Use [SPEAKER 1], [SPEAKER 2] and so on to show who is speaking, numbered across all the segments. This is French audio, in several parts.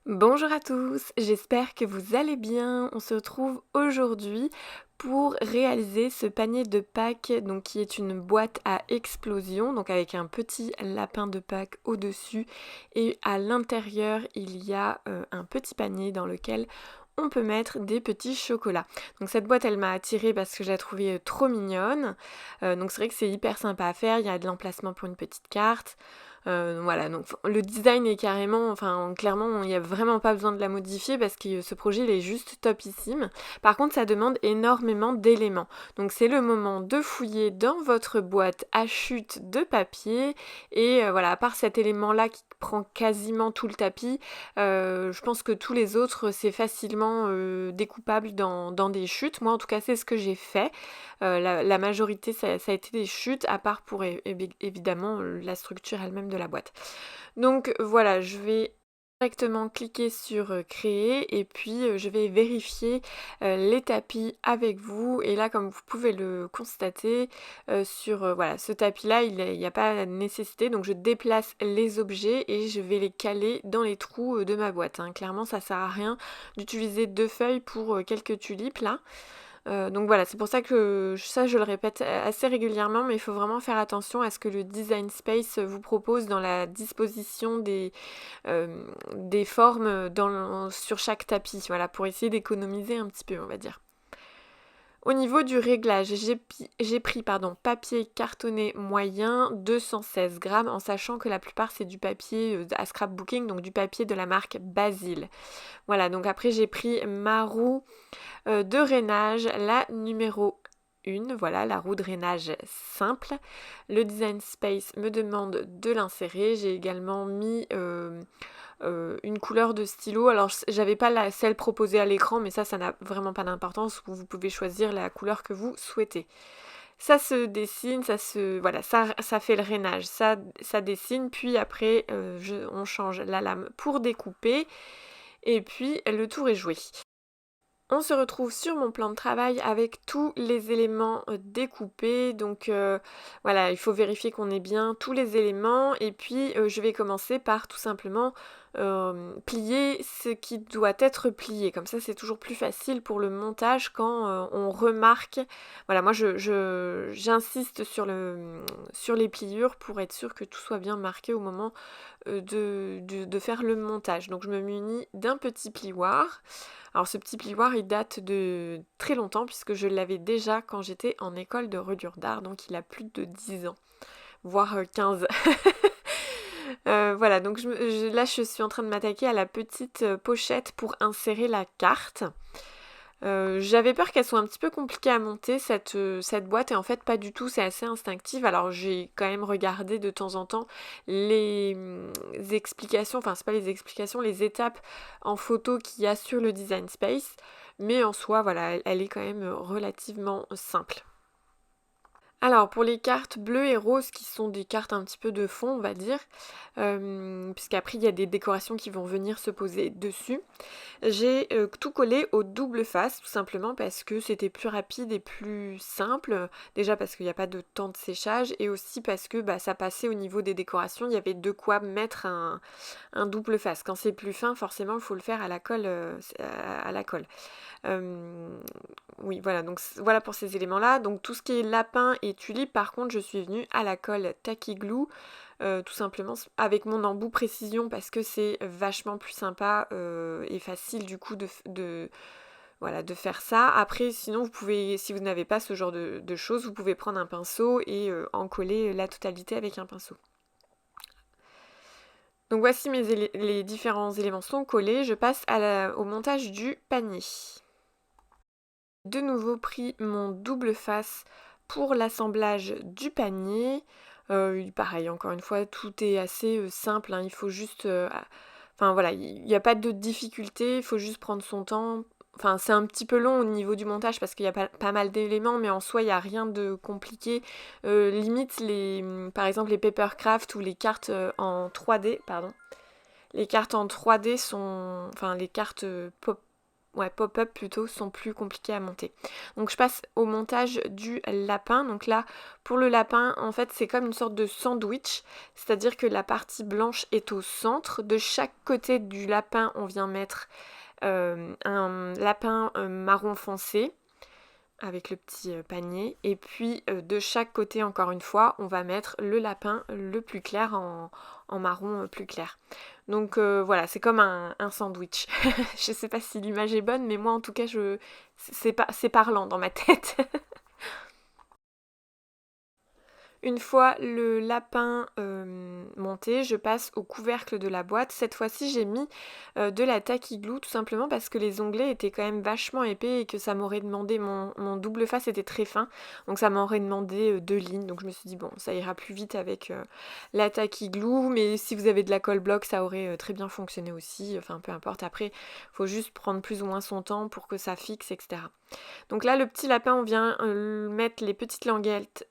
[SPEAKER 1] Bonjour à tous, j'espère que vous allez bien. On se retrouve aujourd'hui pour réaliser ce panier de Pâques, donc qui est une boîte à explosion, donc avec un petit lapin de Pâques au-dessus et à l'intérieur il y a un petit panier dans lequel on peut mettre des petits chocolats. Donc cette boîte elle m'a attirée parce que je la trouvais trop mignonne. Donc c'est vrai que c'est hyper sympa à faire, il y a de l'emplacement pour une petite carte. Voilà, donc le design est carrément, enfin clairement, il n'y a vraiment pas besoin de la modifier parce que ce projet il est juste topissime. Par contre, ça demande énormément d'éléments. Donc c'est le moment de fouiller dans votre boîte à chute de papier et voilà, à part cet élément-là qui prend quasiment tout le tapis, je pense que tous les autres c'est facilement découpable dans des chutes. Moi en tout cas c'est ce que j'ai fait. La majorité ça a été des chutes, à part pour évidemment la structure elle-même de la boîte. Donc voilà, je vais directement cliquer sur créer et puis je vais vérifier les tapis avec vous. Et là, comme vous pouvez le constater, sur voilà, ce tapis là il n'y a pas la nécessité, donc je déplace les objets et je vais les caler dans les trous de ma boîte, hein. Clairement ça sert à rien d'utiliser deux feuilles pour quelques tulipes là. Donc voilà, c'est pour ça que ça je le répète assez régulièrement, mais il faut vraiment faire attention à ce que le design space vous propose dans la disposition des formes sur chaque tapis, voilà, pour essayer d'économiser un petit peu, on va dire. Au niveau du réglage, j'ai pris papier cartonné moyen 216 grammes, en sachant que la plupart c'est du papier à scrapbooking, donc du papier de la marque Basile. Voilà, donc après j'ai pris ma roue de rainage, la numéro 1, voilà, la roue de rainage simple. Le design space me demande de l'insérer. J'ai également mis une couleur de stylo. Alors j'avais pas celle proposée à l'écran, mais ça n'a vraiment pas d'importance. Vous pouvez choisir la couleur que vous souhaitez. Ça se dessine, voilà, ça fait le rainage, ça dessine, puis après on change la lame pour découper, et puis le tour est joué. On se retrouve sur mon plan de travail avec tous les éléments découpés. Donc voilà, il faut vérifier qu'on ait bien tous les éléments. Et puis je vais commencer par tout simplement plier ce qui doit être plié. Comme ça, c'est toujours plus facile pour le montage quand on remarque. Voilà, moi j'insiste sur les pliures pour être sûr que tout soit bien marqué au moment de faire le montage. Donc je me munis d'un petit plioir. Alors ce petit plioir il date de très longtemps puisque je l'avais déjà quand j'étais en école de reliure d'art, donc il a plus de 10 ans, voire 15. Voilà, donc là je suis en train de m'attaquer à la petite pochette pour insérer la carte. J'avais peur qu'elle soit un petit peu compliquée à monter cette boîte, et en fait pas du tout, c'est assez instinctif. Alors j'ai quand même regardé de temps en temps les explications, enfin c'est pas les explications, les étapes en photo qu'il y a sur le design space, mais en soi voilà, elle est quand même relativement simple. Alors pour les cartes bleues et roses qui sont des cartes un petit peu de fond on va dire, puisqu'après il y a des décorations qui vont venir se poser dessus. J'ai tout collé au double face, tout simplement parce que c'était plus rapide et plus simple. Déjà parce qu'il n'y a pas de temps de séchage, et aussi parce que ça passait au niveau des décorations, il y avait de quoi mettre un double face. Quand c'est plus fin, forcément, il faut le faire à la colle. À la colle. Oui, voilà, donc voilà pour ces éléments-là. Donc tout ce qui est lapin et tulipe, par contre, je suis venue à la colle Tacky Glue. Tout simplement avec mon embout précision parce que c'est vachement plus sympa et facile du coup voilà, de faire ça. Après sinon vous pouvez, si vous n'avez pas ce genre de choses, vous pouvez prendre un pinceau et en coller la totalité avec un pinceau. Donc voici les différents éléments sont collés, je passe au montage du panier. De nouveau pris mon double face pour l'assemblage du panier. Pareil, encore une fois, tout est assez simple, hein. Il faut juste... Enfin voilà, il n'y a pas de difficulté, il faut juste prendre son temps. Enfin, c'est un petit peu long au niveau du montage parce qu'il y a pas mal d'éléments, mais en soi, il n'y a rien de compliqué. Limite, par exemple, les papercraft ou les cartes en 3D, pardon. Les cartes en 3D sont... Enfin, les cartes pop-up plutôt, sont plus compliqués à monter. Donc je passe au montage du lapin. Donc là, pour le lapin, en fait, c'est comme une sorte de sandwich, c'est-à-dire que la partie blanche est au centre. De chaque côté du lapin, on vient mettre un lapin marron foncé avec le petit panier, et puis de chaque côté, encore une fois, on va mettre le lapin le plus clair en marron plus clair. Donc voilà, c'est comme un sandwich. Je sais pas si l'image est bonne, mais moi en tout cas c'est parlant dans ma tête. Une fois le lapin monté, je passe au couvercle de la boîte. Cette fois-ci, j'ai mis de la tacky glue, tout simplement parce que les onglets étaient quand même vachement épais et que ça m'aurait demandé, mon double face était très fin, donc ça m'aurait demandé 2 lignes. Donc je me suis dit, bon, ça ira plus vite avec la tacky glue, mais si vous avez de la colle block, ça aurait très bien fonctionné aussi. Enfin, peu importe. Après, faut juste prendre plus ou moins son temps pour que ça fixe, etc. Donc là, le petit lapin, on vient mettre les petites languettes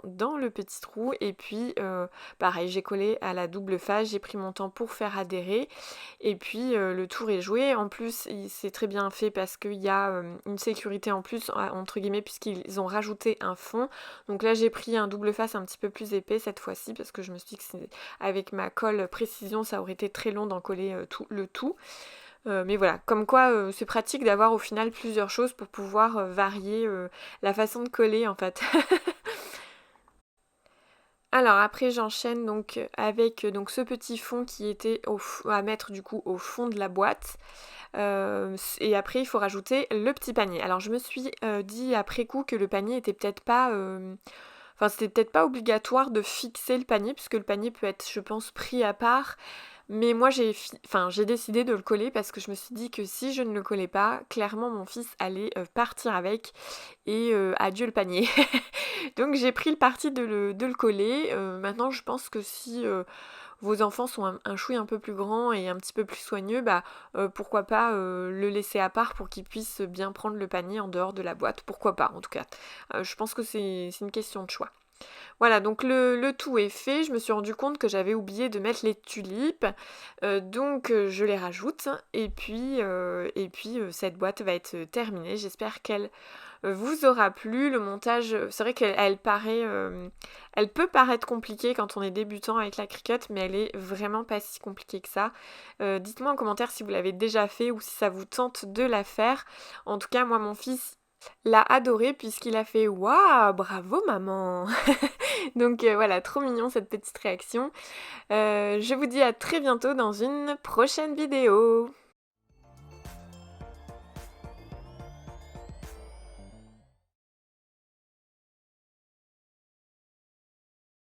[SPEAKER 1] dans le petit trou, et puis pareil, j'ai collé à la double face, j'ai pris mon temps pour faire adhérer, et puis le tour est joué. En plus, c'est très bien fait parce qu'il y a une sécurité en plus, entre guillemets, puisqu'ils ont rajouté un fond. Donc là, j'ai pris un double face un petit peu plus épais cette fois-ci, parce que je me suis dit que avec ma colle précision, ça aurait été très long d'en coller le tout. Mais voilà, comme quoi c'est pratique d'avoir au final plusieurs choses pour pouvoir varier la façon de coller en fait. Alors après j'enchaîne donc avec donc ce petit fond qui était à mettre du coup au fond de la boîte. Et après il faut rajouter le petit panier. Alors je me suis dit après coup que le panier était peut-être pas... Enfin c'était peut-être pas obligatoire de fixer le panier, puisque le panier peut être, je pense, pris à part. Mais moi j'ai décidé de le coller parce que je me suis dit que si je ne le collais pas, clairement mon fils allait partir avec, et adieu le panier. Donc j'ai pris le parti de le coller. Maintenant je pense que si vos enfants sont un chouï un peu plus grands et un petit peu plus soigneux, bah pourquoi pas le laisser à part pour qu'ils puissent bien prendre le panier en dehors de la boîte. Pourquoi pas en tout cas. Je pense que c'est une question de choix. Voilà, donc le tout est fait. Je me suis rendu compte que j'avais oublié de mettre les tulipes, donc je les rajoute, et puis cette boîte va être terminée. J'espère qu'elle vous aura plu. Le montage, c'est vrai elle peut paraître compliquée quand on est débutant avec la Cricut, mais elle est vraiment pas si compliquée que ça. Dites-moi en commentaire si vous l'avez déjà fait ou si ça vous tente de la faire. En tout cas, moi, mon fils l'a adoré puisqu'il a fait «Waouh, bravo maman!» Donc voilà, trop mignon cette petite réaction. Je vous dis à très bientôt dans une prochaine vidéo.